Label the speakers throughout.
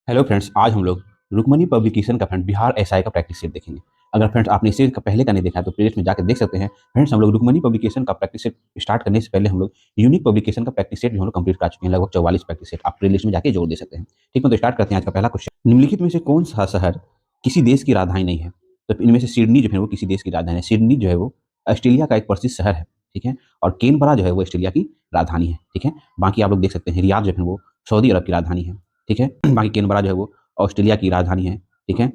Speaker 1: Hello friends, आज हम लोग रुक्मणी पब्लिकेशन का फ्रेंड बिहार एसआई का प्रैक्टिस सेट देखेंगे। अगर फ्रेंड्स आपने इस सीरीज का पहले का नहीं देखा है तो प्लेलिस्ट में जाकर देख सकते हैं। फ्रेंड्स हम लोग रुक्मणी पब्लिकेशन का प्रैक्टिस सेट स्टार्ट करने से पहले हम लोग यूनिक पब्लिकेशन का प्रैक्टिस सेट भी हम लोग कंप्लीट कर चुके हैं, लगभग 44 प्रैक्टिस सेट। आप प्लेलिस्ट में जाकर जोड़ दे सकते हैं। ठीक है, तो स्टार्ट करते हैं। आज का पहला क्वेश्चन, निम्नलिखित में से कौन सा शहर किसी देश की राजधानी नहीं है? तो इनमें से सिडनी जो है वो किसी देश की राजधानी है। सिडनी जो है वो ऑस्ट्रेलिया का एक प्रसिद्ध शहर है। ठीक है, और कैनबरा जो है वो ऑस्ट्रेलिया की राजधानी है। ठीक है, बाकी आप लोग देख सकते हैं रियाद जो है वो सऊदी अरब की राजधानी है। ठीक है, बाकी कैनबरा जो है वो ऑस्ट्रेलिया की राजधानी है। ठीक है,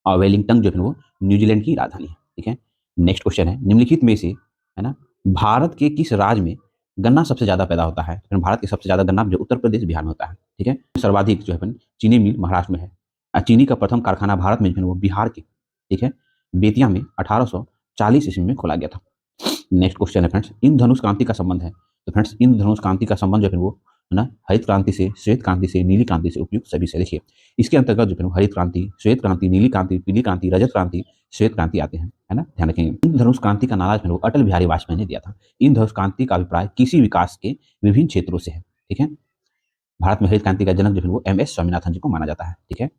Speaker 1: और वेलिंगटन जो है वो न्यूजीलैंड की राजधानी है। ठीक है, नेक्स्ट क्वेश्चन है, निम्नलिखित में से है ना भारत के किस राज्य में गन्ना सबसे ज्यादा पैदा होता है? फिर भारत के सबसे ज्यादा गन्ना जो उत्तर प्रदेश बिहार में होता है। ठीक है, सर्वाधिक जो है चीनी मिल महाराष्ट्र में है। चीनी का प्रथम कारखाना भारत में जो है वो बिहार के, ठीक है, बेतिया में 1840 ईस्वी में खोला गया था। नेक्स्ट क्वेश्चन है फ्रेंड्स, इंद्रधनुष क्रांति का संबंध है। तो फ्रेंड्स इंद्रधनुष क्रांति का संबंध जो है वो है ना हरित क्रांति से, श्वेत क्रांति से, नीली क्रांति से, उपयुक्त सभी से। देखिए इसके अंतर्गत जो है हरित क्रांति, श्वेत क्रांति, नीली क्रांति, पीली क्रांति, रजत क्रांति, श्वेत क्रांति आते हैं, है ना, ध्यान रखेंगे। इंद्रधनुष क्रांति का नारा जो है अटल बिहारी वाजपेयी ने दिया था। इंद्रधनुष क्रांति का अभिप्राय किसी विकास के विभिन्न क्षेत्रों से है। ठीक है, भारत में हरित क्रांति का जनक जो है वो MS स्वामीनाथन जी को माना जाता है। ठीक है,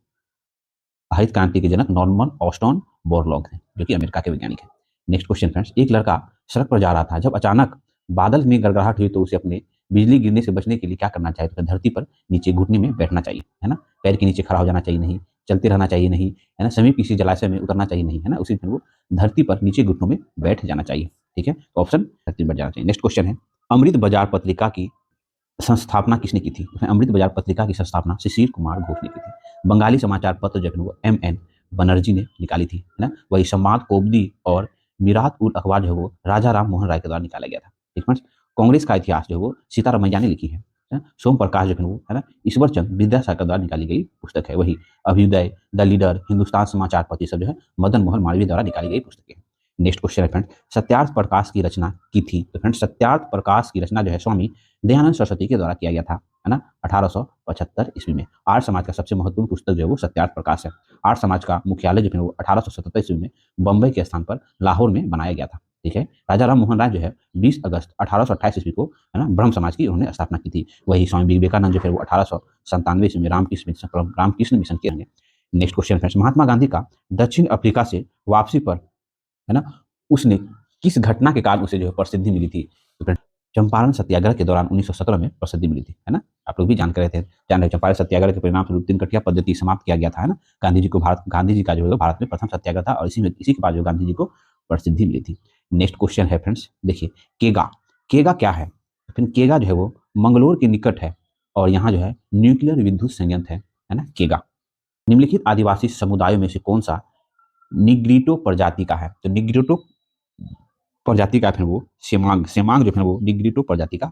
Speaker 1: हरित क्रांति के जनक नॉर्मन ऑस्टन बोरलॉग हैं जो कि अमेरिका के वैज्ञानिक हैं। नेक्स्ट क्वेश्चन फ्रेंड्स, एक लड़का सड़क पर जा रहा था, जब अचानक बादल में गड़गड़ाहट हुई तो उसे अपने बिजली गिरने से बचने के लिए क्या करना चाहिए? तो धरती पर नीचे घुटने में बैठना चाहिए, है ना, पैर के नीचे खड़ा हो जाना चाहिए नहीं, चलते रहना चाहिए नहीं, है ना, समीप किसी जलाशय में उतरना चाहिए नहीं, है ना, उसी दिन वो धरती पर नीचे घुटनों में बैठ जाना चाहिए। ठीक है, तो ऑप्शन धरती पर जाना चाहिए। नेक्स्ट क्वेश्चन है, अमृत बाजार पत्रिका की संस्थापना किसने की थी? उसमें अमृत बाजार पत्रिका की संस्थापना शिशिर कुमार घोष ने की थी। बंगाली समाचार पत्र जो है वो MN बनर्जी ने निकाली थी, है ना। वही संवाद कोबदी और मिरात उल अखबार जो है वो राजा राम मोहन राय के द्वारा निकाला गया था। ठीक है, कांग्रेस का इतिहास जो है वो सीतारामैया ने लिखी है। सोम प्रकाश जो है वो है ना ईश्वर चंद विद्यासागर द्वारा निकाली गई पुस्तक है। वही अभ्युदय, द लीडर, हिंदुस्तान समाचार पत्र सब जो है मदन मोहन मालवीय द्वारा निकाली गई पुस्तकें। नेक्स्ट क्वेश्चन है फ्रेंड, सत्यार्थ प्रकाश की रचना की थी? तो फ्रेंड सत्यार्थ प्रकाश की रचना जो है स्वामी दयानंद सरस्वती के द्वारा किया गया था, है ना, 1875 ईस्वी में। आर्य समाज का सबसे महत्वपूर्ण पुस्तक जो है वो सत्यार्थ प्रकाश है। आर्य समाज का मुख्यालय जो है वो 1877 ईस्वी में बम्बई के स्थान पर लाहौर में बनाया गया था। ठीक है, राजा राम मोहन राय जो है 20 अगस्त 1828 ईस्वी को है ना ब्रह्म समाज की उन्होंने स्थापना की थी। वही स्वामी विवेकानंद जो है वो 1897 ईस्वी में रामकृष्ण मिशन के होंगे। Next question friends, Mahatma Gandhi का दक्षिण अफ्रीका से वापसी पर है ना उसने किस घटना के कारण उसे जो है प्रसिद्धि मिली थी? तो चंपारण सत्याग्रह के दौरान 1917 में प्रसिद्धि मिली थी, है ना। आप लोग भी जान रहे थे, जान रहे चंपारण सत्याग्रह के परिणाम स्वरूप तीन कटिया पद्धति समाप्त किया गया था, है ना। गांधी जी का जो है भारत में प्रथम सत्याग्रह था और इसी के बाद जो गांधी जी को प्रसिद्धि मिली थी। नेक्स्ट क्वेश्चन है फ्रेंड्स, देखिए केगा, केगा क्या है? फिर केगा जो है वो मंगलोर के निकट है और यहाँ जो है न्यूक्लियर विद्युत संयंत्र है ना केगा। निम्नलिखित आदिवासी समुदायों में से कौन सा निग्रिटो प्रजाति का है? तो निग्रिटो प्रजाति का फिर वो सेमांग, सेमांग जो है वो निग्रिटो प्रजाति का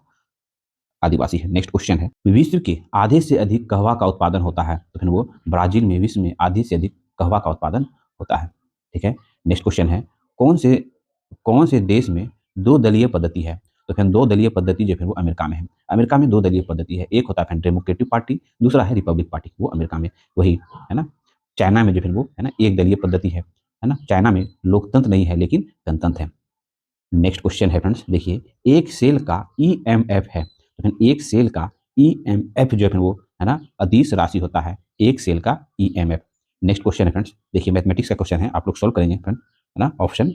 Speaker 1: आदिवासी है। नेक्स्ट क्वेश्चन है, विश्व के आधे से अधिक कहवा का उत्पादन होता है? तो फिर वो ब्राजील में विश्व में आधे से अधिक कहवा का उत्पादन होता है। ठीक है, नेक्स्ट क्वेश्चन है, कौन से देश में दो दलीय पद्धति है? तो फिर दो दलीय पद्धति जो फिर वो अमेरिका में है। अमेरिका में दो दलीय पद्धति है, एक होता है डेमोक्रेटिक पार्टी, दूसरा है रिपब्लिक पार्टी, वो अमेरिका में। वही है ना चाइना में जो फिर वो है ना एक दलीय पद्धति है ना। चाइना में लोकतंत्र नहीं है लेकिन गणतंत्र है। नेक्स्ट क्वेश्चन है फ्रेंड्स, देखिए एक सेल का EMF है, तो फिर एक सेल का EMF जो है वो है ना अदिश राशि होता है, एक सेल का EMF। नेक्स्ट क्वेश्चन है फ्रेंड्स, देखिए मैथमेटिक्स का क्वेश्चन है, आप लोग सॉल्व करेंगे फ्रेंड, है ना, ऑप्शन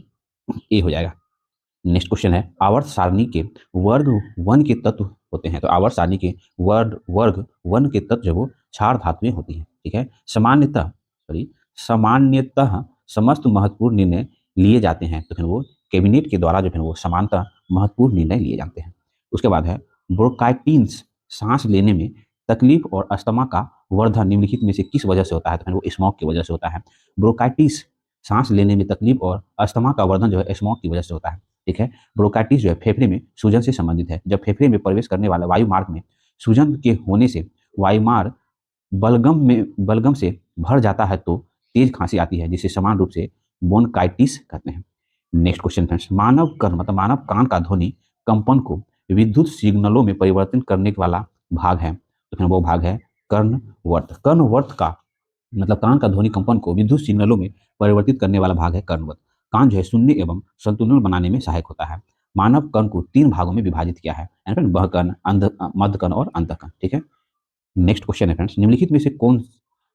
Speaker 1: ए हो जाएगा। नेक्स्ट क्वेश्चन है, आवर्त सारणी के वर्ग वन के तत्व होते हैं? तो आवर्त सारणी के वर्ग वन के तत्व जो वो क्षार धातुएं होती हैं। ठीक है, सामान्यतः समस्त महत्वपूर्ण निर्णय लिए जाते हैं, तो फिर वो कैबिनेट के द्वारा जो है वो समानतः महत्वपूर्ण निर्णय लिए जाते हैं। उसके बाद है ब्रोंकाइटिस, सांस लेने में तकलीफ और अस्थमा का वर्धन निम्नलिखित में से किस वजह से होता है? तो फिर वो स्मोक की वजह से होता है। ब्रोंकाइटिस, सांस लेने में तकलीफ और अस्थमा का वर्धन जो है स्मोक की वजह से होता है। ठीक है, ब्रोंकाइटिस जो है फेफड़े में सूजन से संबंधित है। जब फेफड़े में प्रवेश करने वाला वायु मार्ग में सूजन के होने से वायुमार्ग बलगम से भर जाता है तो तेज खांसी आती है, जिसे समान रूप से ब्रोंकाइटिस कहते हैं। नेक्स्ट क्वेश्चन फ्रेंड्स, मानव कर्ण मतलब मानव कान का ध्वनि कंपन को विद्युत सिग्नलों में परिवर्तन करने वाला भाग है, तो फिर वो भाग है कर्णवर्त। कर्णवर्त का मतलब कान का ध्वनि कंपन को विद्युत सिग्नलों में परिवर्तित करने वाला भाग है कर्णवर्त। कान जो है सुनने एवं संतुलन बनाने में सहायक होता है। मानव कर्ण को तीन भागों में विभाजित किया है, बह कर्ण, मध्य कर्ण और अंतः कर्ण। ठीक है, नेक्स्ट क्वेश्चन है फ्रेंड्स, निम्नलिखित में से कौन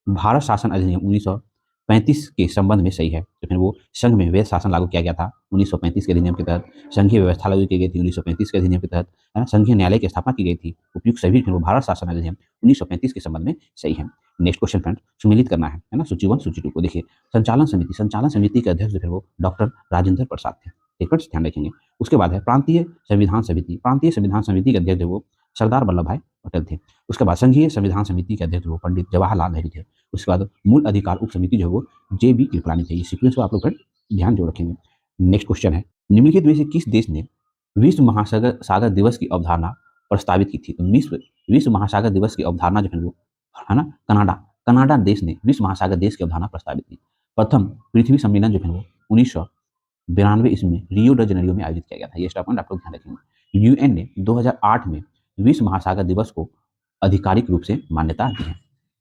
Speaker 1: भारत शासन अधिनियम 1935 के संबंध में सही है? तो फिर वो संघ में वैध शासन लागू किया गया था 1935 के अधिनियम के तहत, संघीय व्यवस्था लागू की गई थी 1935 के अधिनियम के तहत, है ना, संघीय न्यायालय की स्थापना की गई थी, उपयुक्त सभी फिर वो भारत शासन अधिनियम 1935 के संबंध में सही है। नेक्स्ट क्वेश्चन फ्रेंड, सुमेलित करना है ना, सूची 1 सूची 2 को देखिए। संचालन समिति के अध्यक्ष जो फिर वो डॉक्टर राजेंद्र प्रसाद थे, ठीक है, ध्यान रखेंगे। उसके बाद है प्रांतीय संविधान समिति के अध्यक्ष जो वो सरदार वल्लभ भाई पटेल थे। उसके बाद संघीय संविधान समिति के अध्यक्ष वो पंडित जवाहरलाल नेहरू थे। उसके बाद मूल अधिकार उप समिति जो वो जे.बी. कृपलानी थे। ये सीक्वेंस को आप लोग ध्यान जो रखेंगे। नेक्स्ट क्वेश्चन है, निम्नलिखित में से किस देश ने विश्व महासागर सागर दिवस की अवधारणा प्रस्तावित की थी? तो विश्व महासागर दिवस की अवधारणा जो है वो, है ना, कनाडा देश ने विश्व महासागर देश की अवधारणा प्रस्तावित की। प्रथम पृथ्वी सम्मेलन जो है वो 1992 ईस्वी में रियो ड जनेरियो में आयोजित किया गया था। ये स्टेप पॉइंट आप लोग ध्यान रखेंगे। यूएन ने 2008 में विश्व महासागर दिवस को आधिकारिक रूप से मान्यता दी है।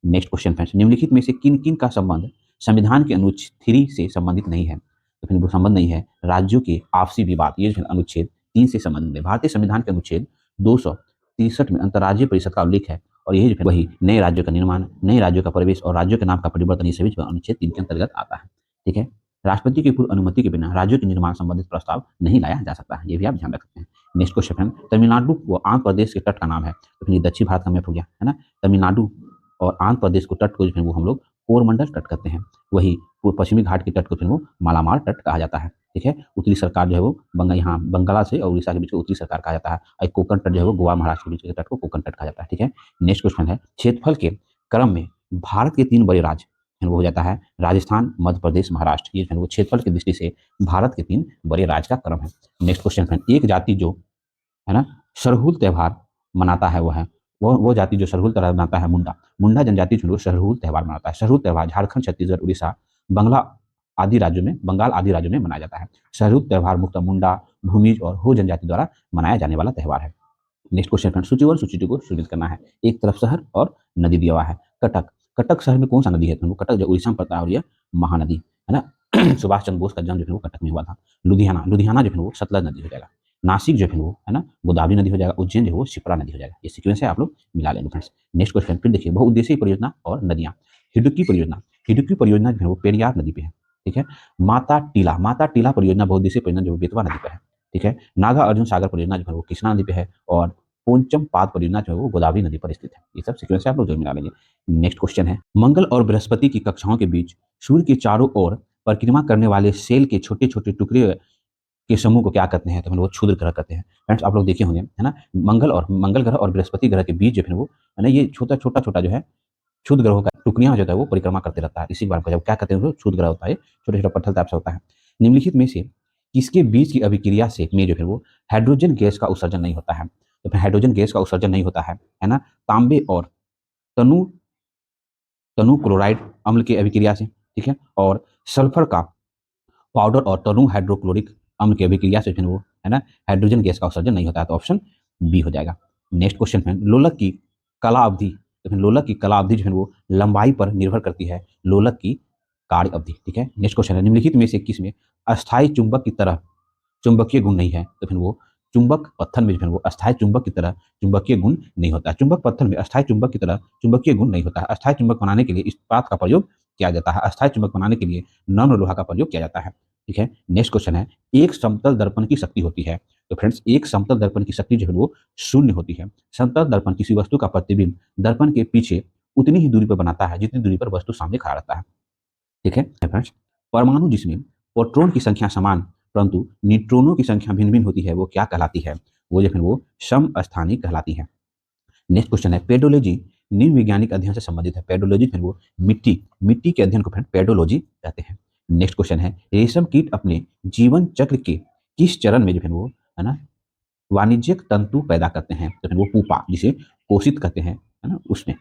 Speaker 1: नेक्स्ट क्वेश्चन फ्रेंड्स, निम्नलिखित में से किन किन का संबंध संविधान के अनुच्छेद 3 से संबंधित नहीं है? तो फिर वो संबंध नहीं है राज्यों के आपसी विवाद, ये अनुच्छेद 3 से संबंधित है। भारतीय संविधान के अनुच्छेद 263 में अंतर्राज्यीय परिषद का उल्लेख है और यही वही नए राज्यों का निर्माण, नए राज्यों का प्रवेश और राज्यों के नाम का परिवर्तन, ये सभी अनुच्छेद 3 के अंतर्गत आता है। ठीक है, राष्ट्रपति की पूर्व अनुमति के बिना राज्यों के निर्माण संबंधित प्रस्ताव नहीं लाया जा सकता है, ये भी आप ध्यान रख सकते हैं। नेक्स्ट क्वेश्चन, तमिलनाडु व आंध्र प्रदेश के तट का नाम है? तो फिर दक्षिण भारत का मैप हो गया, है ना। तमिलनाडु और आंध्र प्रदेश को तट को जो है वो हम लोग कोरमंडल तट कहते हैं। वही पश्चिमी घाट के तट को फिर वो मालामार तट कहा जाता है। ठीक है, उत्तरी सरकार जो है वो यहाँ बंगाला से और उड़ीसा के बीच को उत्तरी सरकार कहा जाता है। और कोकण तट जो है वो गोवा महाराष्ट्र के बीच के तट को कोकण तट कहा जाता है। ठीक है, नेक्स्ट क्वेश्चन है, क्षेत्रफल के क्रम में भारत के 3 बड़े राज्य वो हो जाता है राजस्थान, मध्य प्रदेश, महाराष्ट्र। ये वो क्षेत्रफल की दृष्टि से भारत के 3 बड़े राज्य का क्रम है। नेक्स्ट क्वेश्चन फ्रेंड, एक जाति जो है ना सरहुल त्यौहार मनाता है वो जाति जो सरहुल त्यौहार मनाता है मुंडा जनजाति जो सरहुल त्यौहार मनाता है। सरहुल त्यौहार झारखंड, छत्तीसगढ़, उड़ीसा, बंगाल आदि राज्यों में मनाया जाता है। सरहुल त्यौहार मुख्यतः मुंडा, भूमिज और हो जनजाति द्वारा मनाया जाने वाला त्यौहार है। नेक्स्ट क्वेश्चन फ्रेंड, सूची 1 सूची 2 को सुनिश्चित करना है। एक तरफ शहर और नदी दिया हुआ है। कटक शहर में कौन सा नदी है? तो कटक जो उड़ीसा में पड़ता है और यह महानदी है ना। सुभाष चंद्र बोस का जन्म जो है वो कटक में हुआ था। लुधियाना जो है वो सतलज नदी हो जाएगा। नासिक जो है वो, है ना, गोदावरी नदी हो जाएगा। उज्जैन जो है वो शिप्रा नदी हो जाएगा। ये सीक्वेंस है, आप लोग मिला लेंगे फ्रेंड्स। नेक्स्ट क्वेश्चन फिर देखिए, बहुउद्देशीय परियोजना और नदियां। हिडुक्की परियोजना जो है वो पेरियार नदी पे है। ठीक है, माता टीला परियोजना बहुउद्देशीय परियोजना जो बेतवा नदी पर है। ठीक है, नागा अर्जुन सागर परियोजना जो है वो कृष्णा नदी पे है और पोंचम पाद परियोजना जो है वो गोदावरी नदी पर स्थित है। ये सब सीक्वेंस से आप लोग जो मिला लेंगे। नेक्स्ट क्वेश्चन है, मंगल और बृहस्पति की कक्षाओं के बीच सूर्य के चारों ओर परिक्रमा करने वाले सेल के छोटे छोटे टुकड़े के समूह को क्या कहते हैं? तो वो क्षुद्र ग्रह कहते हैं। फ्रेंड्स आप लोग देखे होंगे, है ना, मंगल ग्रह और बृहस्पति ग्रह के बीच जो है वो, है ना, ये छोटा जो है क्षुद्र ग्रहों का टुकड़ियां जो है वो परिक्रमा करते रहता है। इसी बार को जब क्या कहते हैं, क्षुद्र ग्रह होता है, छोटे छोटे पत्थर टाइप से होता है। निम्नलिखित में से किसके बीच की अभिक्रिया से में जो है वो हाइड्रोजन गैस का उत्सर्जन नहीं होता है? तो फिर हाइड्रोजन गैस का उत्सर्जन नहीं होता है ना, तांबे और तनु क्लोराइड अम्ल की अभिक्रिया से। ठीक है, और सल्फर का पाउडर और तनु हाइड्रोक्लोरिक अम्ल की अभिक्रिया से वो, है ना, हाइड्रोजन गैस का उत्सर्जन नहीं होता है। तो ऑप्शन बी हो जाएगा। नेक्स्ट क्वेश्चन है, लोलक की कला अवधि। तो फिर लोलक की कला अवधि जो है वो लंबाई पर निर्भर करती है, लोलक की कार्य अवधि। ठीक है, नेक्स्ट क्वेश्चन है, निम्नलिखित में से किसमें अस्थायी चुंबक की तरह चुंबकीय गुण नहीं है? तो फिर वो चुंबक पत्थर में फिर वो अस्थायी चुंबक की तरह चुंबकीय गुण नहीं होता है। चुंबक पत्थर में अस्थायी चुंबक की तरह चुंबकीय गुण नहीं होता है। अस्थायी चुंबक बनाने के लिए इस्पात का प्रयोग किया जाता है। अस्थायी चुंबक बनाने के लिए नम्र लोहा का प्रयोग किया जाता है। ठीक है, नेक्स्ट क्वेश्चन है, एक समतल दर्पण की शक्ति होती है? तो फ्रेंड्स एक समतल दर्पण की शक्ति जो है वो 0 होती है। समतल दर्पण किसी वस्तु का प्रतिबिंब दर्पण के पीछे उतनी ही दूरी पर बनाता है जितनी दूरी पर वस्तु सामने खड़ा रहता है। ठीक है फ्रेंड्स, परमाणु जिसमें प्रोटॉन की संख्या समान परंतु न्यूट्रॉनों की संख्या भिन्न भिन्न होती है वो क्या कहलाती है? वो जो है वो समस्थानिक कहलाती है। नेक्स्ट क्वेश्चन है, पेडोलॉजी नीव वैज्ञानिक अध्ययन से संबंधित है। पेडोलॉजी फिर वो मिट्टी के अध्ययन को फिर पेडोलॉजी कहते हैं। नेक्स्ट क्वेश्चन है, रेशम कीट अपने जीवन चक्र के किस चरण में जो है वो, है ना, वाणिज्यिक तंतु पैदा करते हैं? तो फिर वो पुपा, जिसे कोशित कहते हैं, है ना, उसमें।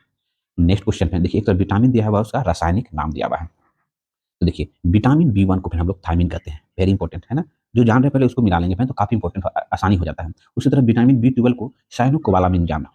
Speaker 1: नेक्स्ट क्वेश्चन है, देखिए एक तो विटामिन दिया हुआ है, उसका रासायनिक नाम दिया हुआ है। तो देखिए विटामिन B1 को फिर हम लोग थायमिन कहते हैं, वेरी इंपॉर्टेंट है ना, जो जान रहे पहले उसको मिला लेंगे तो काफी इंपॉर्टेंट आसानी हो जाता है। उसी तरह विटामिन B12 को साइनोकोबालामिन जाना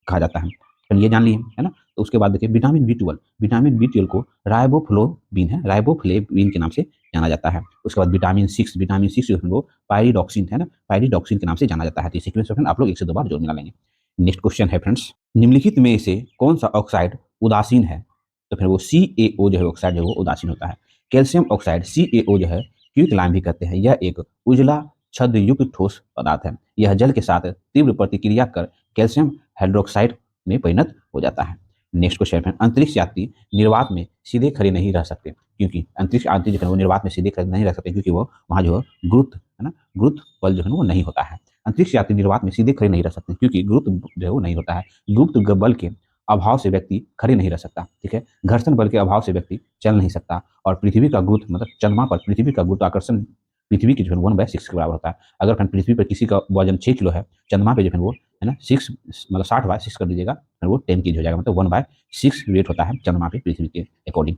Speaker 1: कहा जाता है, तो ये जान लिए, है ना। तो उसके बाद देखिए विटामिन B12 को राइबोफ्लेविन के नाम से जाना जाता है। उसके बाद विटामिन 6 जो है वो पायरिडॉक्सिन, है ना, पायरिडॉक्सिन के नाम से जाना जाता है। तो सीक्वेंस आप लोग 1 से 2 बार जोड़ मिला लेंगे। नेक्स्ट क्वेश्चन है फ्रेंड्स, निम्नलिखित में से कौन सा ऑक्साइड उदासीन है? तो फिर वो CaO जो है ऑक्साइड जो है वो उदासीन होता है। कैल्शियम ऑक्साइड CaO जो है क्विक लाइम भी कहते हैं। यह एक उजला छद्म युक्त ठोस पदार्थ है। यह जल के साथ तीव्र प्रतिक्रिया कर कैल्शियम हाइड्रोक्साइड में परिणत हो जाता है। नेक्स्ट क्वेश्चन है, अंतरिक्ष यात्री निर्वात में सीधे खड़े नहीं रह सकते, क्योंकि अंतरिक्ष यात्री जो है वो निर्वात में सीधे खड़े नहीं रह सकते, क्योंकि वो वहाँ जो है गुरुत्व है ना, गुरुत्व बल जो है वो नहीं होता है। अंतरिक्ष यात्री निर्वात में सीधे खड़े नहीं रह सकते, क्योंकि गुरुत्व जो है वो नहीं होता है। गुरुत्व बल के अभाव से व्यक्ति खड़े नहीं रह सकता, ठीक है। घर्षण बल के अभाव से व्यक्ति चल नहीं सकता। और पृथ्वी का गुरुत्व मतलब चंद्रमा पर पृथ्वी का गुरुत्वाकर्षण पृथ्वी की जो है 1/6 के बराबर होता है। अगर पृथ्वी पर किसी का वजन 6 किलो है, चंद्रमा पे जो है वो है ना 6 मतलब 60/6 कर दीजिएगा, फिर वो 10 kg हो जाएगा, मतलब 1/6 वेट होता है चंद्रमा पे पृथ्वी के अकॉर्डिंग।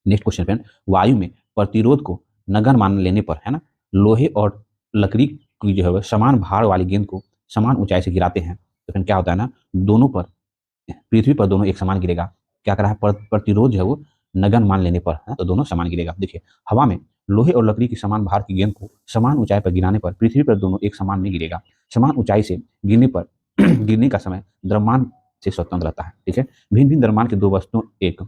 Speaker 1: नेक्स्ट क्वेश्चन फ्रेंड, वायु में प्रतिरोध को नगण्य मान लेने पर है ना, लोहे और लकड़ी की जो है समान भार वाली गेंद को समान ऊंचाई से गिराते हैं, तो फिर क्या होता है ना, दोनों पर पृथ्वी पर दोनों एक समान गिरेगा। क्या करा है, प्रतिरोध जो है वो नगण्य मान लेने पर है तो दोनों समान गिरेगा। देखिए, हवा में लोहे और लकड़ी की समान भार की गेंद को समान ऊंचाई पर गिराने पर पृथ्वी पर दोनों एक समान में गिरेगा। समान ऊंचाई से गिरने पर गिरने का समय द्रव्यमान से स्वतंत्र रहता है, ठीक है। भिन्न भिन्न द्रव्यमान के दो वस्तुओं एक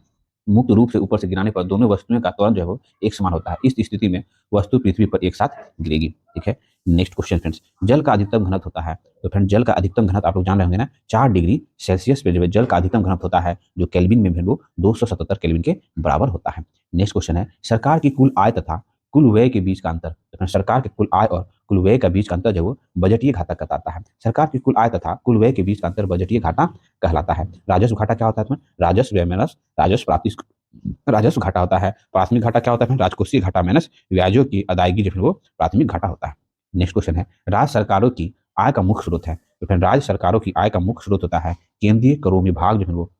Speaker 1: मुक्त रूप से ऊपर से गिराने पर दोनों वस्तुओं का त्वरण जो है वो एक समान होता है। इस स्थिति में वस्तु पृथ्वी पर एक साथ गिरेगी, ठीक है। नेक्स्ट क्वेश्चन फ्रेंड्स, जल का अधिकतम घनत्व होता है, तो फ्रेंड जल का अधिकतम घनत्व आप लोग जान रहे होंगे ना, 4 डिग्री सेल्सियस पे जो है जल का अधिकतम घनत्व होता है, जो केल्विन में भी वो 277 केल्विन के बराबर होता है। नेक्स्ट क्वेश्चन है, सरकार की कुल आय तथा कुल व्यय के बीच का अंतर, तो फ्रेंड सरकार के कुल आय और कुल व्यय का बीच का अंतर जो वो बजटीय घाटा कहलाता है। सरकार की कुल आय तथा कुल व्यय के बीच का अंतर बजटीय घाटा कहलाता है। राजस्व घाटा क्या होता है, राजस्व व्यय माइनस राजस्व प्राप्ति, राजस्व घाटा होता है। प्राथमिक घाटा क्या होता है, राजकोषीय घाटा माइनस ब्याजों की अदायगी जो है वो प्राथमिक घाटा होता है। नेक्स्ट क्वेश्चन है, राज्य सरकारों की आय का मुख्य स्रोत है, तो फिर राज्य सरकारों की आय का मुख्य स्रोत होता है केंद्रीय करों विभाग जो है वो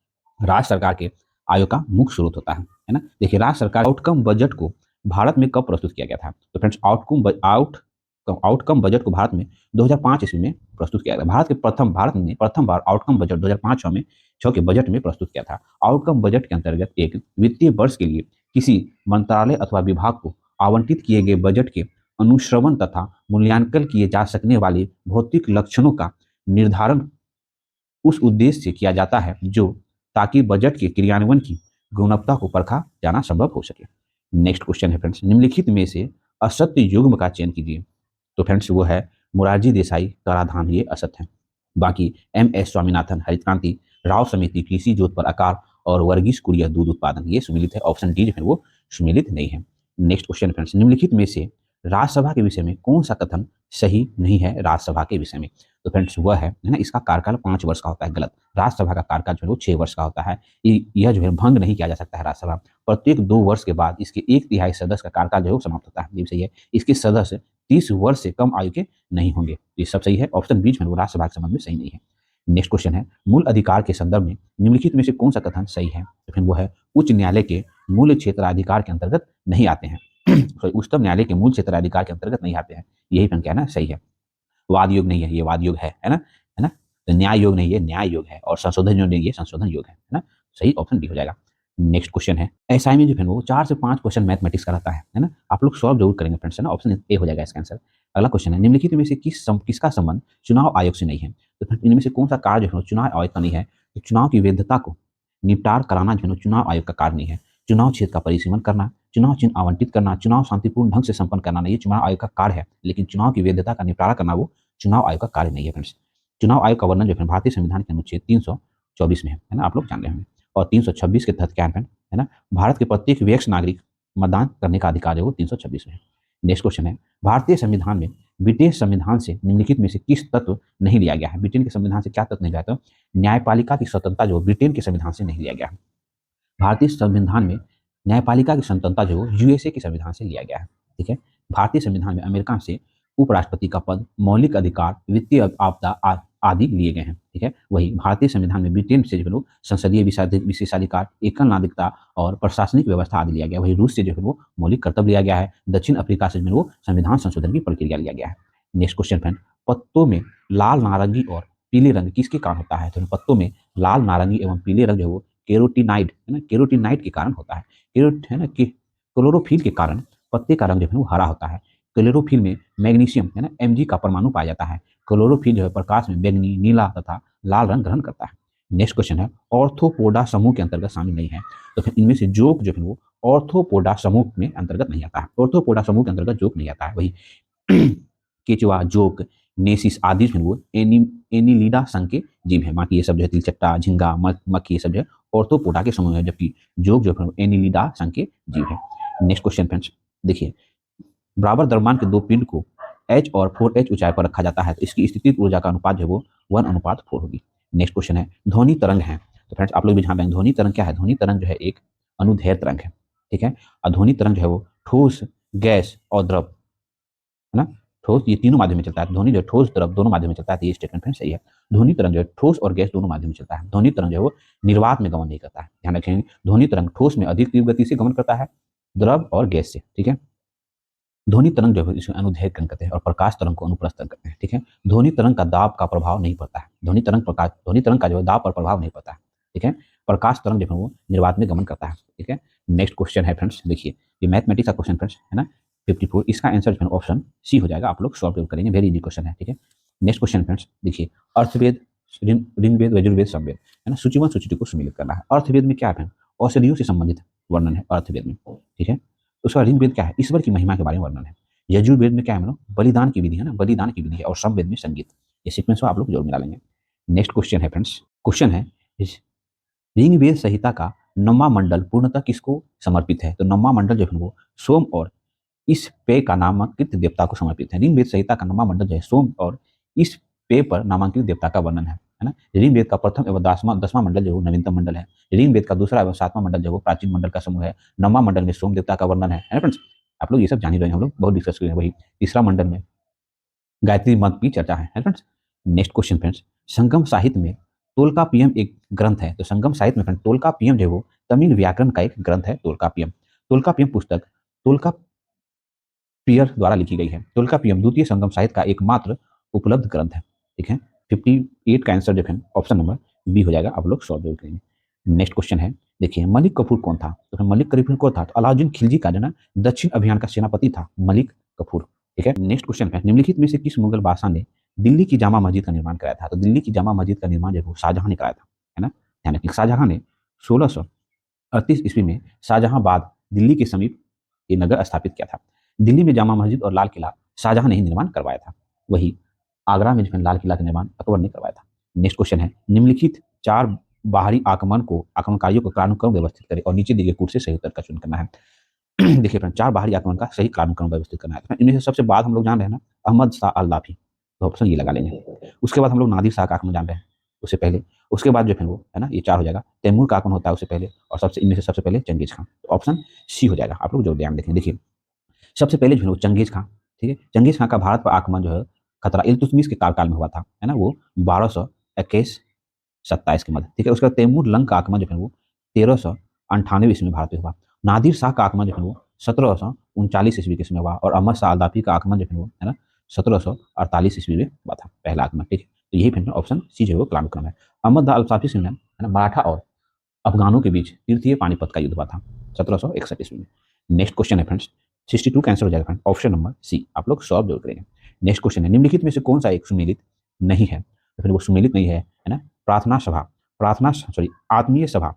Speaker 1: राज्य सरकार के आय का मुख्य स्रोत होता है ना। देखिए, राज्य सरकार आउटकम बजट को भारत में कब प्रस्तुत किया गया था, तो फ्रेंड्स आउटकम बजट को भारत में 2005 ईस्वी में प्रस्तुत किया गया। भारत ने प्रथम बार आउटकम बजट 2005 में के बजट में प्रस्तुत किया था। आउटकम बजट के अंतर्गत एक वित्तीय वर्ष के लिए किसी मंत्रालय अथवा विभाग को आवंटित किए गए बजट के अनुश्रवण तथा मूल्यांकन किए जा सकने वाले भौतिक लक्षणों का निर्धारण उस उद्देश्य से किया जाता है जो ताकि बजट के क्रियान्वयन की गुणवत्ता को परखा जाना संभव हो सके। नेक्स्ट क्वेश्चन है फ्रेंड्स, निम्नलिखित में से असत्य युग्म का चयन कीजिए, तो फ्रेंड्स वो है मोरारजी देसाई कराधान, ये असत्य है। बाकी MS स्वामीनाथन हरित क्रांति, राव समिति कृषि जोत पर आकार और वर्गीस कुरिया दूध उत्पादन, ये सुमिलित है। ऑप्शन डी जो है वो सुमिलित नहीं है। नेक्स्ट क्वेश्चन फ्रेंड्स, निम्नलिखित में से राज्यसभा के विषय में कौन सा कथन सही नहीं है राज्यसभा के विषय में, तो फ्रेंड्स वह है ना, इसका कार्यकाल 5 वर्ष का होता है, गलत। राज्यसभा का कार्यकाल जो है वो 6 वर्ष का होता है। यह जो है भंग नहीं किया जा सकता है राज्यसभा। प्रत्येक 2 वर्ष के बाद इसके 1/3 सदस्य का कार्यकाल जो है वो समाप्त होता है, ये सही है। इसके सदस्य 30 वर्ष से कम आयु के नहीं होंगे, ये सब सही है। ऑप्शन बीच में वो राज्यसभा के संबंध में सही नहीं है। नेक्स्ट क्वेश्चन है, मूल अधिकार के संदर्भ में निम्नलिखित में से कौन सा कथन सही है, तो फिर वो है उच्च न्यायालय के मूल क्षेत्राधिकार के अंतर्गत नहीं आते हैं। उच्चतम न्यायालय के मूल क्षेत्राधिकार के अंतर्गत नहीं आते हैं, यही फिर क्या है ना, सही है। वाद योग नहीं है, ये वाद योग है ना, है ना। तो न्याय योग नहीं है, न्याय योग है। और संशोधन योग नहीं है, संशोधन योग है ना। सही ऑप्शन डी हो जाएगा। नेक्स्ट क्वेश्चन है, एसआई में जो है वो 4 से 5 क्वेश्चन मैथमेटिक्स का रहता है ना। आप लोग सॉल्व जरूर करेंगे फ्रेंड्स, है ना। ऑप्शन ए हो जाएगा इसका आंसर। अगला क्वेश्चन है, निम्नलिखित में से किसका संबंध चुनाव आयोग से नहीं है, तो इनमें से कौन सा कार्य जो है चुनाव आयोग का नहीं है। तो चुनाव की वैधता को निपटार कराना जो है चुनाव आयोग का कार्य नहीं है। चुनाव क्षेत्र का परिसीमन करना, चुनाव चिन्ह आवंटित करना, चुनाव शांतिपूर्ण ढंग से संपन्न करना नहीं, चुनाव आयोग का कार्य है। लेकिन चुनाव की वैधता का निपटारा करना वो चुनाव आयोग का कार्य नहीं है फ्रेंड्स। चुनाव आयोग का वर्णन जो है भारतीय संविधान के अनुच्छेद 324 में है ना, आप लोग जान रहे होंगे। और 326 के तहत क्या है ना, भारत के प्रत्येक वयस्क नागरिक मतदान करने का अधिकार है वो 326 में है। नेक्स्ट क्वेश्चन है, भारतीय संविधान में ब्रिटेन संविधान से निम्नलिखित में से किस तत्व नहीं लिया गया है। ब्रिटेन के संविधान से क्या तत्व नहीं लिया, तो न्यायपालिका की स्वतंत्रता जो ब्रिटेन के संविधान से नहीं लिया गया है। भारतीय संविधान में न्यायपालिका की स्वतंत्रता जो USA के संविधान से लिया गया है, ठीक है। भारतीय संविधान में अमेरिका से उपराष्ट्रपति का पद, मौलिक अधिकार, वित्तीय आपदा आदि लिए गए हैं, ठीक है। वही भारतीय संविधान में ब्रिटेन से जो है संसदीय विशेषाधिकार, एकल नागरिकता और प्रशासनिक व्यवस्था आदि लिया गया। वही रूस से जो है वो मौलिक कर्तव्य लिया गया है। दक्षिण अफ्रीका से जो है वो संविधान संशोधन की प्रक्रिया लिया गया है। नेक्स्ट क्वेश्चन फ्रेंड, पत्तों में लाल, नारंगी और पीले रंग किसके कारण होता है, तो पत्तों में लाल, नारंगी एवं पीले रंग जो है वो कैरोटीनाइड है ना, कैरोटीनाइड के कारण होता है। है ना कि क्लोरोफिल के कारण पत्ते का रंग जो है वो हरा होता है। क्लोरोफिल में मैग्नीशियम है ना Mg का परमाणु पाया जाता है। क्लोरोफिल जो है प्रकाश में बैंगनी, नीला तथा लाल रंग ग्रहण करता है। नेक्स्ट क्वेश्चन है ऑर्थोपोडा समूह के अंतर्गत शामिल नहीं है, तो फिर इनमें से जोक जो है वो ऑर्थोपोडा समूह में अंतर्गत नहीं आता है। ऑर्थोपोडा समूह के अंतर्गत जोक नहीं आता है। वही केचुआ, जोक, नेसिस आदि जो है वो एनिलीडा संघ के जीव है। बाकी ये सब जो है तिलचट्टा, झिंगा, मक्खी, ये सब जो है ऑर्थोपोडा के समूह है, जबकि जोक जो है एनिलीडा संघ के जीव है। नेक्स्ट क्वेश्चन फ्रेंड्स देखिए, बराबर द्रव्यमान के दो पिंड को h और 4h ऊंचाई पर रखा जाता है, तो इसकी स्थितिज ऊर्जा का अनुपात जो है वो 1:4 होगी। नेक्स्ट क्वेश्चन है ध्वनि तरंग है, तो फ्रेंड्स आप लोग भी ध्यान दें ध्वनि तरंग क्या है। ध्वनि तरंग जो है एक अनुदैर्ध्य तरंग है, ठीक है। और ध्वनि तरंग जो है वो ठोस, गैस और द्रव, है ना, ठोस, ये तीनों माध्यम में चलता है। ध्वनि जो ठोस द्रव दोनों माध्यम में चलता है, तो ये स्टेटमेंट फ्रेंड्स सही है। ध्वनि तरंग जो है ठोस और गैस दोनों माध्यम में चलता है। ध्वनि तरंग जो है वो निर्वात में गमन नहीं करता है, ध्यान रखेंगे। ध्वनि तरंग ठोस में अधिक तीव्र गति से गमन करता है, द्रव और गैस से, ठीक है। ध्वनि तरंग जो है इसमें अनुदैर्ध्य तरंग कहते हैं और प्रकाश तरंग को अनुप्रस्थ तरंग कहते हैं, ठीक है। ध्वनि तरंग का दाब का प्रभाव नहीं पड़ता है। ध्वनि तरंग का जो है दाब पर प्रभाव नहीं पड़ता है, ठीक है। प्रकाश तरंग जो है वो निर्वात में गमन करता है, ठीक है। नेक्स्ट क्वेश्चन है फ्रेंड्स देखिए, ये मैथमेटिक्स का क्वेश्चन फ्रेंड्स है ना 54, इसका आंसर जो है ऑप्शन सी हो जाएगा। आप लोग सॉल्व करेंगे, वेरी इजी क्वेश्चन है, ठीक है। नेक्स्ट क्वेश्चन फ्रेंड्स देखिए, अर्थवेद, ऋग्वेद, यजुर्वेद, सामवेद, है ना, सूची 1 सूची 2 को सम्मिलित करना है। अर्थवेद में क्या है, औषधियों से संबंधित वर्णन है अर्थवेद में, ठीक है। उसका ऋग्वेद क्या है, ईश्वर की महिमा के बारे में वर्णन है। यजुर्वेद में क्या है, बलिदान की विधि है ना, बलिदान की विधि है। और सामवेद में संगीत। ये सीक्वेंस को आप लोग जोड़ मिला लेंगे। नेक्स्ट क्वेश्चन है फ्रेंड्स, क्वेश्चन है ऋग्वेद संहिता का नौवां मंडल पूर्णतः किसको समर्पित है, तो नौवां मंडल जो है वो सोम और इस पे का नामांकित देवता को समर्पित है। ऋग्वेद संहिता का नौवां मंडल जो है सोम और इस पे पर नामांकित देवता का वर्णन है ना। ऋग्वेद का प्रथम एवं 10वां मंडल जो नवीनतम मंडल है। ऋग्वेद का दूसरा एवं 7वां मंडल जो प्राचीन मंडल का समूह है। 9वां मंडल में सोम देवता का वर्णन है ना फ्रेंड्स। आप लोग ये सब जान ही रहे हैं, हम लोग बहुत डिस्कस किए हैं। वही तीसरा मंडल में गायत्री मंत्र की चर्चा है फ्रेंड्स। नेक्स्ट क्वेश्चन फ्रेंड्स, संगम साहित्य में तोल्कापियम एक ग्रंथ है, तो संगम साहित्य में फ्रेंड्स तोल्कापियम जो है वो तमिल व्याकरण का एक ग्रंथ है। तोल्कापियम, तोल्कापियम पुस्तक तोल्कापियर द्वारा लिखी गई है। तोल्कापियम द्वितीय संगम साहित्य का एकमात्र उपलब्ध ग्रंथ है, ठीक है। 58 का आंसर जो है ऑप्शन नंबर बी हो जाएगा। आप लोग सॉल्व जरूर करेंगे। नेक्स्ट क्वेश्चन है देखिए, मलिक कफूर कौन था, तो मलिक कफूर कौन था, तो अलाउद्दीन खिलजी का जो ना दक्षिण अभियान का सेनापति था मलिक कफूर, ठीक है। नेक्स्ट क्वेश्चन है निम्नलिखित में से किस मुगल बादशाह ने दिल्ली की जामा मस्जिद का निर्माण कराया था, तो दिल्ली की जामा मस्जिद का निर्माण जो है शाहजहां ने कराया था, है ना। ध्यान रखिए, शाहजहां ने 1638 ईस्वी में शाहजहांबाद दिल्ली के समीप ये नगर स्थापित किया था। दिल्ली में जामा मस्जिद और लाल किला शाहजहां ने ही निर्माण करवाया था। वही आगरा में जो है लाल किला का निर्माण अकबर ने करवाया था। नेक्स्ट क्वेश्चन है निम्नलिखित 4 बाहरी आक्रमणकारियों को कालानुक्रम व्यवस्थित करें और नीचे दिए गए कूट से सही उत्तर का चुन करना है। देखिए फ्रेंड, 4 बाहरी आक्रमण का सही कालानुक्रम व्यवस्थित करना है। इनमें से सबसे बाद हम लोग जान रहे हैं ना अहमद शाह अल्लाफी, तो ऑप्शन ये लगा लेंगे। उसके बाद हम लोग नादिर शाह का आक्रमण जान रहे हैं उससे पहले। उसके बाद जो है वो है ना ये 4 हो जाएगा। तैमूर का आक्रमण होता है उससे पहले, और सबसे इनमें से सबसे पहले चंगेज खान, तो ऑप्शन सी हो जाएगा। आप लोग जो ध्यान देखें, देखिए सबसे पहले जो है वो चंगेज खान, ठीक है। चंगेज खान का भारत पर आक्रमण जो है खतरा इल्तुतमिश के कार्यकाल में हुआ था, है ना, वो 1221-27 के मध्य, ठीक है। उसका तैमूर लंग का आक्रमण जो है वो 1398 ईस्वी में भारत में हुआ। नादिर शाह का आक्रमण जो है वो 1739 ईस्वी के समय हुआ। और अहमद शाह अल्लाफी का आक्रमण जो है वो है ना 1748 ईस्वी में हुआ था, पहला आक्रमण, ठीक है। तो यही फिर ऑप्शन सी जो है वो कालानुक्रम है। अहमद अल्लाफी से है ना मराठा और अफगानों के बीच तृतीय पानीपत का युद्ध हुआ था 1761 ईस्वी में। नेक्स्ट क्वेश्चन है फ्रेंड्स, 62 का आंसर हो जाएगा फ्रेंड ऑप्शन नंबर सी। आप लोग सॉल्व जरूर करेंगे। नेक्स्ट क्वेश्चन है निम्नलिखित में से कौन सा एक सुमेलित नहीं है, तो फिर वो सुमेलित नहीं है ना आत्मीय सभा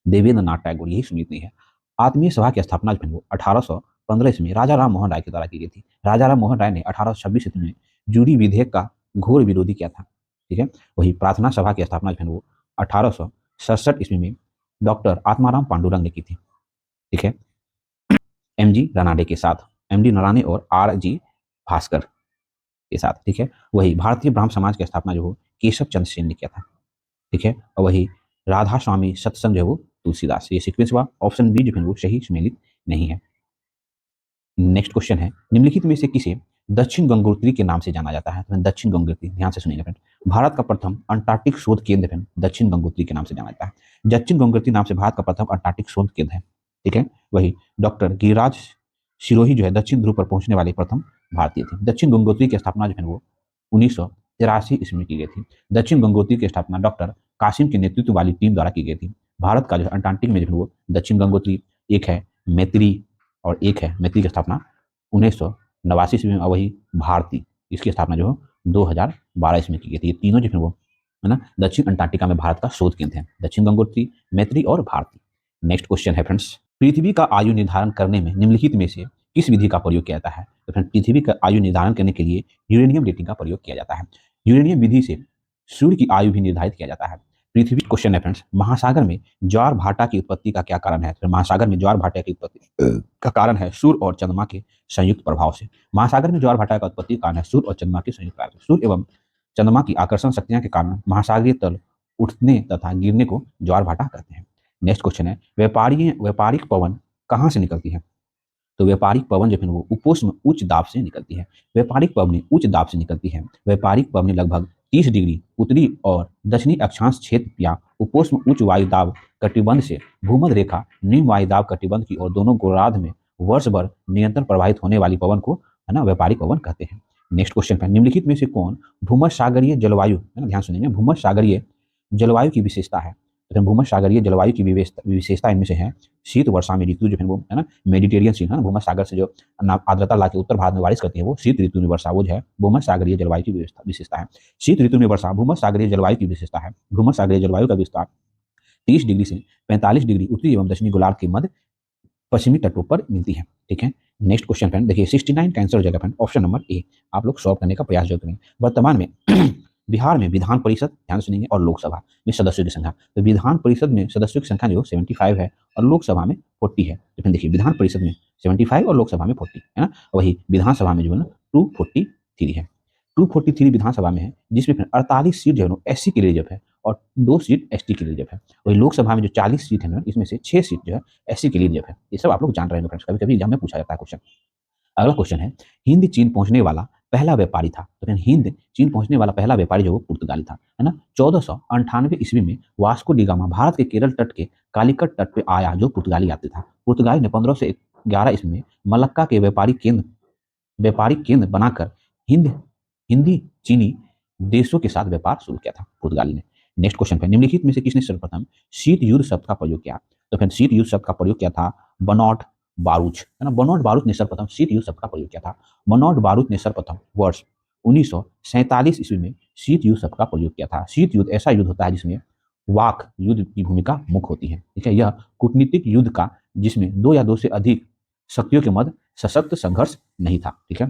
Speaker 1: देवेंद्र नाथ टैगोर, यही सुमेलित नहीं है। आत्मीय सभा की स्थापना जो है वो 1815 ईस्वी में राजा राम मोहन राय के द्वारा की गई थी। राजा राम मोहन राय ने 1826 ईस्वी में जूरी विधेयक का घोर विरोधी किया था, ठीक है। वही प्रार्थना सभा की स्थापना जो है वो 1867 ईस्वी में डॉक्टर आत्माराम पांडुरंग ने की थी, ठीक है। एमजी रनाडे के साथ, एमडी नराने और आरजी भास्कर के साथ, ठीक है। वही भारतीय ब्राह्मण समाज की स्थापना जो हो केशव चंद्र सेन ने किया था, ठीक है। और वही राधा स्वामी सत्संग जो है वो तुलसीदास। ये सीक्वेंस हुआ। ऑप्शन बी जो है वो सही सम्मिलित नहीं है। नेक्स्ट क्वेश्चन है निम्नलिखित में से किसे दक्षिण गंगोत्री के नाम से जाना जाता है, तो दक्षिण गंगोत्री ध्यान से सुनिएगा फ्रेंड। भारत का प्रथम अंटार्कटिक शोध केंद्र है दक्षिण गंगोत्री के नाम से जाना जाता है। दक्षिण गंगोत्री नाम से भारत का प्रथम अंटार्कटिक शोध केंद्र है, ठीक है। वही डॉक्टर गिरिराज सिरोही जो है दक्षिण ध्रुव पर पहुंचने वाले प्रथम भारतीय थे। दक्षिण गंगोत्री की स्थापना जो है वो 1983 ईस्वी में की गई थी। दक्षिण गंगोत्री की स्थापना डॉक्टर कासिम के नेतृत्व वाली टीम द्वारा की गई थी। भारत का जो अंटार्कटिक में जो है वो दक्षिण गंगोत्री एक है, मैत्री और एक है। मैत्री की स्थापना 1989 ईस्वी में, वही भारती इसकी स्थापना जो है 2012 ईस्वी में की गई थी। ये तीनों जो है वो है ना। दक्षिण अंटार्कटिका में भारत का शोध केंद्र है, दक्षिण गंगोत्री, मैत्री और भारती। नेक्स्ट क्वेश्चन है फ्रेंड्स, पृथ्वी का आयु निर्धारण करने में निम्नलिखित में से किस विधि का प्रयोग किया जाता है? तो फ्रेंड पृथ्वी का आयु निर्धारण करने के लिए यूरेनियम डेटिंग का प्रयोग किया जाता है। यूरेनियम विधि से सूर्य की आयु भी निर्धारित किया जाता है। पृथ्वी क्वेश्चन है फ्रेंड्स, महासागर में ज्वार भाटा की उत्पत्ति का क्या कारण है? तो महासागर में ज्वार भाटा की उत्पत्ति का कारण है सूर्य और चंद्रमा के संयुक्त प्रभाव से। महासागर में ज्वार भाटा का उत्पत्ति कारण है सूर्य और चंद्रमा के संयुक्त प्रभाव से। सूर्य एवं चंद्रमा की आकर्षण शक्तियां के कारण महासागरीय तल उठने तथा गिरने को ज्वार भाटा कहते हैं। नेक्स्ट क्वेश्चन है, व्यापारिक पवन कहाँ से निकलती है? तो व्यापारिक पवन जो है वो उपोष्ण उच्च दाब से निकलती है। व्यापारिक पवनें उच्च दाब से निकलती है। व्यापारिक पवनें लगभग 30 डिग्री उत्तरी और दक्षिणी अक्षांश क्षेत्र या उपोष्ण उच्च वायु दाब कटिबंध से भूमध्य रेखा निम्न वायु दाब कटिबंध की और दोनों गोलार्ध में वर्ष भर निरंतर प्रवाहित होने वाली पवन को है ना व्यापारिक पवन कहते हैं। नेक्स्ट क्वेश्चन है, निम्नलिखित में से कौन भूमध्य सागरीय जलवायु, है ना, ध्यान सुनिए, भूमध्य सागरीय जलवायु की विशेषता है? तो भूमध्य सागरीय जलवायु की विशेषता इनमें से है शीत वर्षा में ऋतु जो है वो है ना मेडिटेरियन सी है ना, भूमध्य सागर से जो आर्द्रता ला के उत्तर भारत में बारिश करती है वो शीत ऋतु में वर्षा, वो जो है भूमध्य सागरीय जलवायु की विशेषता है। शीत ऋतु में वर्षा भूमध्य सागरीय जलवायु की विशेषता है। भूमध्य सागरीय जलवायु का विस्तार 30 डिग्री से 45 डिग्री उत्तरी एवं दक्षिणी गोलार्ध के मध्य पश्चिमी तटों पर मिलती है। ठीक है। नेक्स्ट क्वेश्चन फ्रेंड देखिए, 69 कैंसर जगह फ्रेंड ऑप्शन नंबर ए आप लोग सॉल्व करने का प्रयास जरूर करें। वर्तमान में बिहार में विधान परिषद, ध्यान सुनेंगे, और लोकसभा में सदस्यों की संख्या, तो विधान परिषद में सदस्यों की संख्या जो 75 है और लोकसभा में 40 है। तो फिर देखिए विधान परिषद में 75 और लोकसभा में 40 है ना, वही विधानसभा में जो है ना 243 है। 243 विधानसभा में है, जिसमें फिर 48 सीट जो है एससी के लिए रिजर्व है और 2 सीट एसटी के लिए रिजर्व है। वही लोकसभा में जो 40 सीट है ना, इसमें से 6 सीट जो है एससी के लिए रिजर्व है। ये सब आप लोग जान रहे हैं फ्रेंड्स, कभी कभी एग्जाम में पूछा जाता है क्वेश्चन। अगला क्वेश्चन है, हिंद चीन पहुंचने वाला पहला व्यापारी था। तो फिर हिंद चीन पहुंचने वाला पहला व्यापारी जो वो पुर्तगाली था, है ना। 1498 ईस्वी में वास्को डी गामा भारत के केरल तट के कालीकट तट पे आया, जो पुर्तगाली यात्री था। पुर्तगाली ने 1511 ईस्वी में मलक्का के व्यापारिक केंद्र बनाकर हिंदी चीनी देशों के साथ व्यापार शुरू किया था पुर्तगाली ने। नेक्स्ट क्वेश्चन है, निम्नलिखित में से किसने सर्वप्रथम शीत युद्ध शब्द का प्रयोग किया? तो फिर शीत युद्ध शब्द का प्रयोग किया था बनॉट बारूच, है ना। बनॉट बारूच ने सर्वप्रथम शीत युद्ध शब्द का प्रयोग किया था। बनॉट बारूच ने सर्वप्रथम वर्ष 1947 ईस्वी में शीत युद्ध शब्द का प्रयोग किया था। शीत युद्ध ऐसा युद्ध होता है जिसमें वाक युद्ध की भूमिका मुख्य होती है। ठीक है, यह कूटनीतिक युद्ध का जिसमें 2 या 2 से अधिक शक्तियों के मध्य सशक्त संघर्ष नहीं था। ठीक है।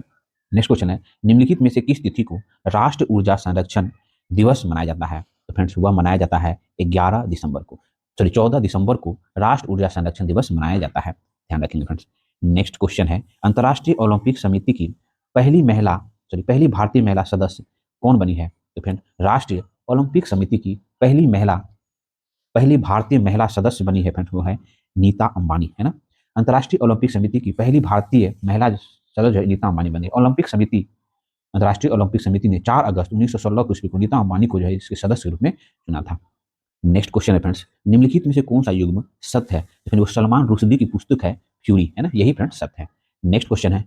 Speaker 1: नेक्स्ट क्वेश्चन है, निम्नलिखित में से किस तिथि को राष्ट्रीय ऊर्जा संरक्षण दिवस मनाया जाता है? तो फ्रेंड्स वह मनाया जाता है 14 दिसंबर को राष्ट्रीय ऊर्जा संरक्षण दिवस मनाया जाता है, ध्यान रखेंगे फ्रेंड्स। नेक्स्ट क्वेश्चन है, अंतर्राष्ट्रीय ओलंपिक समिति की पहली भारतीय महिला सदस्य कौन बनी है? तो फ्रेंड राष्ट्रीय ओलंपिक समिति की पहली भारतीय महिला सदस्य बनी है फ्रेंड्स, वो है नीता अंबानी, है ना। अंतर्राष्ट्रीय ओलंपिक समिति की पहली भारतीय महिला सदस्य नीता अंबानी बनी। अंतर्राष्ट्रीय ओलंपिक समिति ने 4 अगस्त 1916 को ईस्वी को नीता अंबानी को जो है इसके सदस्य के रूप में चुना था। नेक्स्ट क्वेश्चन है फ्रेंड्स, निम्नलिखित में से कौन सा युग्म सत्य है? तो फिर वो सलमान रुश्दी की पुस्तक है फ्यूरी, है ना, यही फ्रेंड्स सत्य है। नेक्स्ट क्वेश्चन है,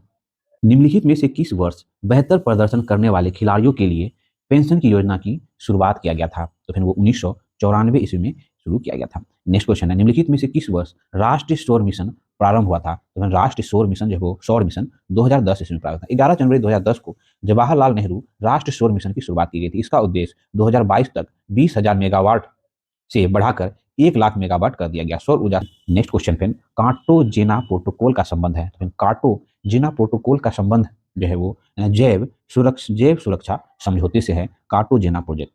Speaker 1: निम्नलिखित में से किस वर्ष बेहतर प्रदर्शन करने वाले खिलाड़ियों के लिए पेंशन की योजना की शुरुआत किया गया था? तो फिर वो 1994 ईस्वी में शुरू किया गया था। नेक्स्ट क्वेश्चन है, निम्नलिखित में से किस वर्ष राष्ट्रीय सौर मिशन प्रारंभ हुआ था? तो राष्ट्रीय सौर मिशन जो है वो सौर मिशन 2010 ईस्वी में प्रारंभ था। 11 जनवरी 2010 को जवाहरलाल नेहरू राष्ट्रीय सौर मिशन की शुरुआत की गई थी। इसका उद्देश्य 2022 तक 20,000 मेगावाट से बढ़ाकर 1 लाख मेगावाट कर दिया गया सौर ऊर्जा। नेक्स्ट क्वेश्चन फिर कार्टोजेना प्रोटोकॉल का संबंध है। तो कार्टोजेना प्रोटोकॉल का संबंध जो है वो जैव सुरक्षा समझौते से है। कार्टोजेना प्रोजेक्ट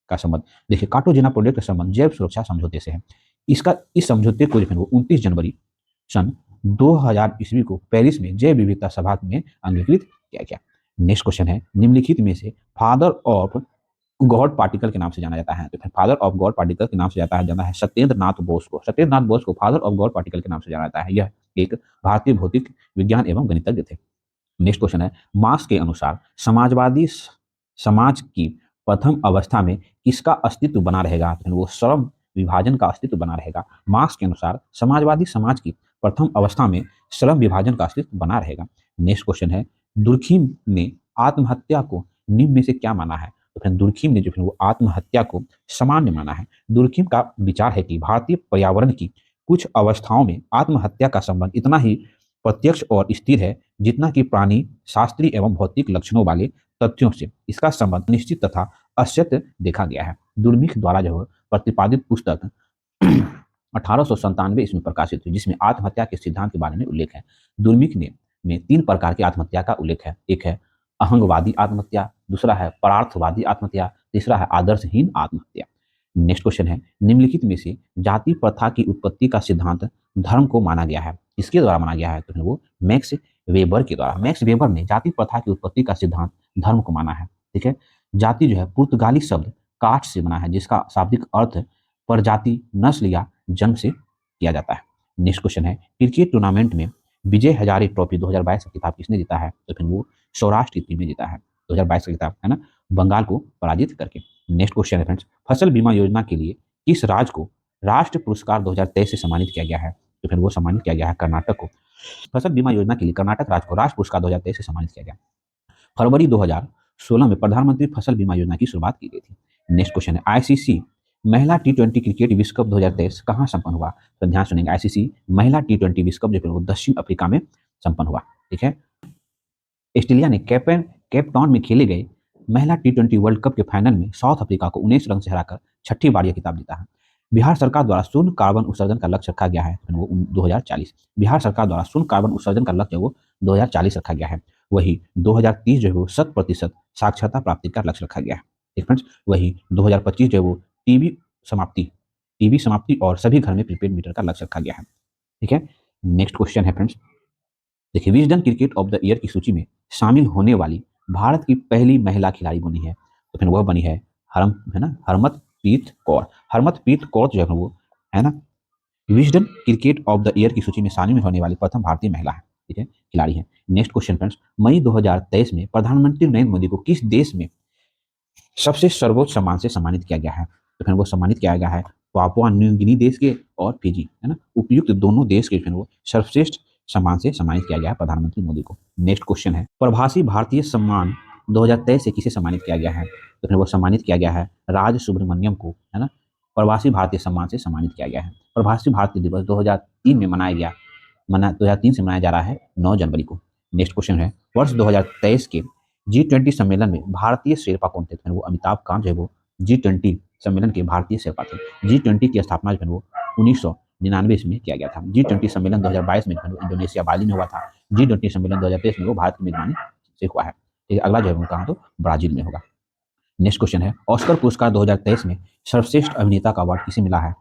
Speaker 1: का संबंध देखिए, कार्टोजेना प्रोजेक्ट का संबंध जैव सुरक्षा समझौते से है। इस समझौते को जो है वो 29 जनवरी सन 2000 ईस्वी को पेरिस में जैव विविधता सभा में अंगीकृत किया गया। नेक्स्ट क्वेश्चन है, निम्नलिखित में से फादर ऑफ गॉड पार्टिकल के नाम से जाना जाता है? तो फादर ऑफ गॉड पार्टिकल के नाम से जाना है सत्येंद्र नाथ बोस को। सत्येंद्र नाथ बोस को फादर ऑफ गॉड पार्टिकल के नाम से जाना जाता है। यह एक भारतीय भौतिक विज्ञान एवं गणितज्ञ थे। नेक्स्ट क्वेश्चन है, मार्क्स के अनुसार समाजवादी समाज की प्रथम अवस्था में किसका अस्तित्व बना रहेगा? तो वो श्रम विभाजन का अस्तित्व बना रहेगा। मार्क्स के अनुसार समाजवादी समाज की प्रथम अवस्था में श्रम विभाजन का अस्तित्व बना रहेगा। नेक्स्ट क्वेश्चन है, दुर्खिम ने आत्महत्या को निम्न में से क्या माना है? तो फिर दुर्खिम ने जो फिर वो आत्महत्या को सामान्य माना है। दुर्खिम का विचार है कि भारतीय पर्यावरण की कुछ अवस्थाओं में आत्महत्या का संबंध इतना ही प्रत्यक्ष और स्थिर है जितना कि प्राणी शास्त्रीय एवं भौतिक लक्षणों वाले तथ्यों से इसका संबंध निश्चित तथा असत्य देखा गया है। दुर्मिख द्वारा जो प्रतिपादित पुस्तक 1897 ईस्वी में प्रकाशित हुई, जिसमें आत्महत्या के सिद्धांत के बारे में उल्लेख है। दुर्मिख ने में 3 प्रकार की आत्महत्या का उल्लेख है। एक है अहंगवादी आत्महत्या, दूसरा है परार्थवादी आत्महत्या, तीसरा है आदर्शहीन आत्महत्या। नेक्स्ट क्वेश्चन है, निम्नलिखित में से जाति प्रथा की उत्पत्ति का सिद्धांत धर्म को माना गया है, किसके द्वारा माना गया है? तो वो मैक्स वेबर के द्वारा। मैक्स वेबर ने जाति प्रथा की उत्पत्ति का सिद्धांत धर्म को माना है। ठीक है, जाति जो है पुर्तगाली शब्द कास्ट से बना है, जिसका शाब्दिक अर्थ प्रजाति, नस्ल या जन्म से किया जाता है। नेक्स्ट क्वेश्चन है, क्रिकेट टूर्नामेंट में विजय हजारे ट्रॉफी 2022 का खिताब किसने जीता है? तो फिर वो सौराष्ट्र की टीम ने जीता है 2022 का खिताब, है ना, बंगाल को पराजित करके। नेक्स्ट क्वेश्चन है फ्रेंड्स, फसल बीमा योजना के लिए किस राज्य को राष्ट्र पुरस्कार 2023 से सम्मानित किया गया है? तो फिर वो सम्मानित किया गया है कर्नाटक को। फसल बीमा योजना के लिए कर्नाटक राज्य को राष्ट्र पुरस्कार 2023 से सम्मानित किया गया। फरवरी 2016 में प्रधानमंत्री फसल बीमा योजना की शुरुआत की गई थी। नेक्स्ट क्वेश्चन है, आईसीसी महिला टी20 क्रिकेट विश्व कप 2023 कहाँ संपन्न हुआ? तो ध्यान सुनेंगे, आईसीसी महिला टी20 विश्व कप जो है वो दक्षिण अफ्रीका में संपन्न हुआ। ठीक है, ऑस्ट्रेलिया ने केपटाउन में खेले गए महिला टी20 वर्ल्ड कप के फाइनल में साउथ अफ्रीका को 19 रन से हराकर छठी बार यह खिताब जीता है। बिहार सरकार द्वारा शून्य कार्बन उत्सर्जन का लक्ष्य रखा गया है वो 2040। बिहार सरकार द्वारा शून्य कार्बन उत्सर्जन का लक्ष्य वो 2040 रखा गया है। वही 2030 जो है वो 100% साक्षरता प्राप्ति का लक्ष्य रखा गया है। ठीक फ्रेंड्स, वही 2025 जो है वो टीबी समाप्ति और सभी घर में प्रीपेड मीटर का लक्ष्य रखा गया है। ठीक है, नेक्स्ट क्वेश्चन है फ्रेंड्स, देखिए, Wisden cricket of the year की सूची में शामिल होने वाली भारत की पहली महिला खिलाड़ी बनी है, तो फिर वह बनी है हरमनप्रीत कौर। हरमनप्रीत कौर जो है वो, है ना, Wisden cricket of the year की सूची में शामिल होने वाली प्रथम भारतीय महिला है। ठीक है, खिलाड़ी है। नेक्स्ट क्वेश्चन फ्रेंड्स, मई 2023 में प्रधानमंत्री नरेंद्र मोदी को किस देश में सबसे सर्वोच्च सम्मान से सम्मानित किया गया है? तो फिर वो सम्मानित किया गया है पापुआ न्यू गिनी देश के और फिजी, है ना, उपयुक्त दोनों देश के फिर वो सर्वश्रेष्ठ सम्मान से सम्मानित किया गया है प्रधानमंत्री मोदी को। नेक्स्ट क्वेश्चन है, प्रवासी भारतीय सम्मान 2023 से किसे सम्मानित किया गया है? तो फिर वो सम्मानित किया गया है राज सुब्रमण्यम को, है ना, प्रवासी भारतीय सम्मान से सम्मानित किया गया है। प्रवासी भारतीय दिवस 2003 में मनाया गया, 2003 से मनाया जा रहा है 9 जनवरी को। नेक्स्ट क्वेश्चन है, वर्ष 2023 के G20 सम्मेलन में भारतीय शेरपा कौन थे? तो वो अमिताभ कांत जो है वो G20 सम्मेलन के भारतीय शेरपा थे। G20 की स्थापना जो है वो 1999 में किया गया था। G20 सम्मेलन 2022 में इंडोनेशिया बाली में हुआ था। G20 सम्मेलन 2023 में वो भारत की मेजबानी से हुआ है। ठीक है, अगला जो है वो कहाँ, तो ब्राजील में होगा। नेक्स्ट क्वेश्चन है, ऑस्कर पुरस्कार 2023 में सर्वश्रेष्ठ अभिनेता का अवार्ड किसे मिला है?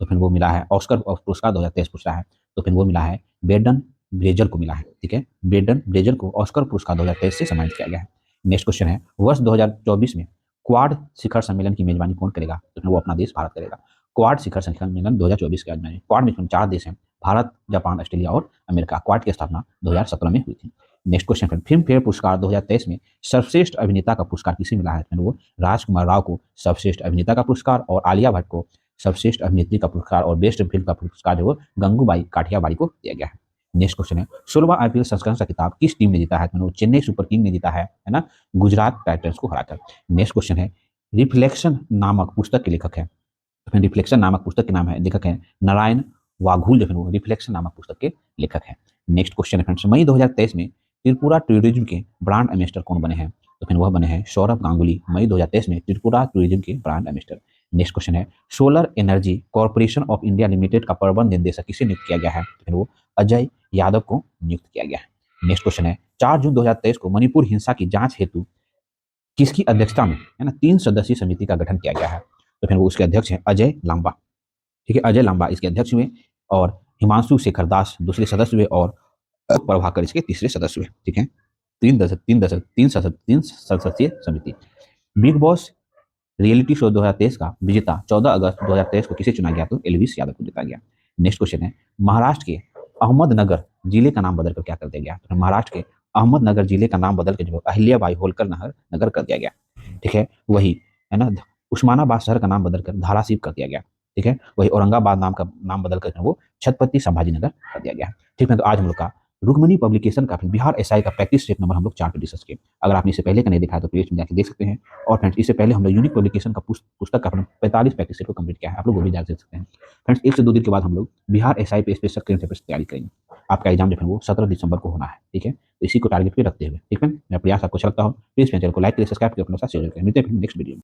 Speaker 1: तो फिर वो मिला है, ऑस्कर पुरस्कार 2023 पूछ रहा है, तो फिर वो मिला है ब्रेंडन ब्रेजर को मिला है। ठीक है, ब्रेंडन ब्रेजर को ऑस्कर पुरस्कार 2023 से सम्मानित किया गया है। नेक्स्ट क्वेश्चन है, वर्ष 2024 में क्वाड शिखर सम्मेलन की मेजबानी कौन करेगा? तो फिर वो अपना देश भारत करेगा। क्वाड शिखर सम्मेलन 2024 के मेजबानी, क्वाड में 4 देश हैं, भारत, जापान, ऑस्ट्रेलिया और अमेरिका। क्वाड की स्थापना 2017 में हुई थी। नेक्स्ट क्वेश्चन है, फिल्म फेयर पुरस्कार 2023 में सर्वश्रेष्ठ अभिनेता का पुरस्कार किसे मिला है? तो वो राजकुमार राव को सर्वश्रेष्ठ अभिनेता का पुरस्कार और आलिया भट्ट को सर्वश्रेष्ठ अभिनेत्री का पुरस्कार और बेस्ट फिल्म का पुरस्कार जो गंगूबाई काठियावाड़ी को दिया गया है। नेक्स्ट क्वेश्चन है, 16वां आईपीएल संस्करण का खिताब किस टीम ने जीता है? तो चेन्नई सुपर किंग ने जीता है ना, गुजरात टाइटंस को हराकर। नेक्स्ट क्वेश्चन है, रिफ्लेक्शन नामक पुस्तक के लेखक है, रिफ्लेक्शन नामक पुस्तक के नाम है, लेखक है नारायण वाघुल जो है वो रिफ्लेक्शन नामक पुस्तक के लेखक हैं। नेक्स्ट क्वेश्चन है फ्रेंड्स, मई 2023 में त्रिपुरा टूरिज्म के ब्रांड एम्बेसडर कौन बने हैं? तो फिर वह बने हैं सौरभ गांगुली, मई 2023 में त्रिपुरा टूरिज्म के ब्रांड एम्बेसडर। नेक्स्ट क्वेश्चन है, solar energy corporation of India limited का प्रबंध निदेशक किसे नियुक्त किया गया है? तो फिर वो अजय यादव को नियुक्त किया गया है। नेक्स्ट क्वेश्चन है, 4 जून 2023 को मणिपुर हिंसा की जांच हेतु किसकी अध्यक्षता में, है ना, 3 सदस्यीय समिति का गठन किया गया है? तो फिर वो उसके अध्यक्ष हैं अजय लांबा। ठीक है, अजय लांबा इसके अध्यक्ष हुए और हिमांशु शेखर दास दूसरे सदस्य हुए और प्रभाकर इसके तीसरे सदस्य हुए। ठीक है, 3 सदस्यीय समिति। बिग बॉस रियलिटी शो 2023 का विजेता 14 अगस्त 2023 को किसे चुना गया? तो एलविस यादव को जिताया गया। नेक्स्ट क्वेश्चन है, महाराष्ट्र के अहमदनगर जिले का नाम बदलकर क्या कर दिया गया? तो महाराष्ट्र के अहमदनगर जिले का नाम बदल के जो अहिल्याबाई होलकर नगर कर दिया गया। ठीक है, वही, है ना, उस्मानाबाद शहर का नाम बदलकर धाराशिव कर दिया गया। ठीक है, वही औरंगाबाद नाम बदलकर वो छत्रपति संभाजी नगर कर दिया गया। ठीक है, तो आज हम लोग का रुक्मणी पब्लिकेशन का बिहार एसआई का प्रैक्टिस सेट नंबर हम लोग 4 पे डिस्कस किए। अगर आपने इससे पहले का नहीं देखा है तो प्लेलिस्ट में जाकर देख सकते हैं। और फ्रेंड्स, इससे पहले हम लोग यूनिक पब्लिकेशन का पुस्तक का 45 प्रैक्टिस सेट को कंप्लीट किया है, आप लोग वो भी जाकर देख सकते हैं। फ्रेंड्स, 1 से 2 दिन के बाद हम लोग बिहार एसआई पे स्पेशल करंट अफेयर्स की तैयारी करेंगे। आपका एग्जाम जो है वो 17 दिसंबर को होना है। ठीक है, तो इसी को टारगेट पे रखते हुए, ठीक है? मेरा प्रयास आपको अच्छा लगता हो, प्लीज़ मेरे चैनल को लाइक करिए, सब्सक्राइब करके अपने साथ शेयर करें। मिलते हैं फिर नेक्स्ट वीडियो में।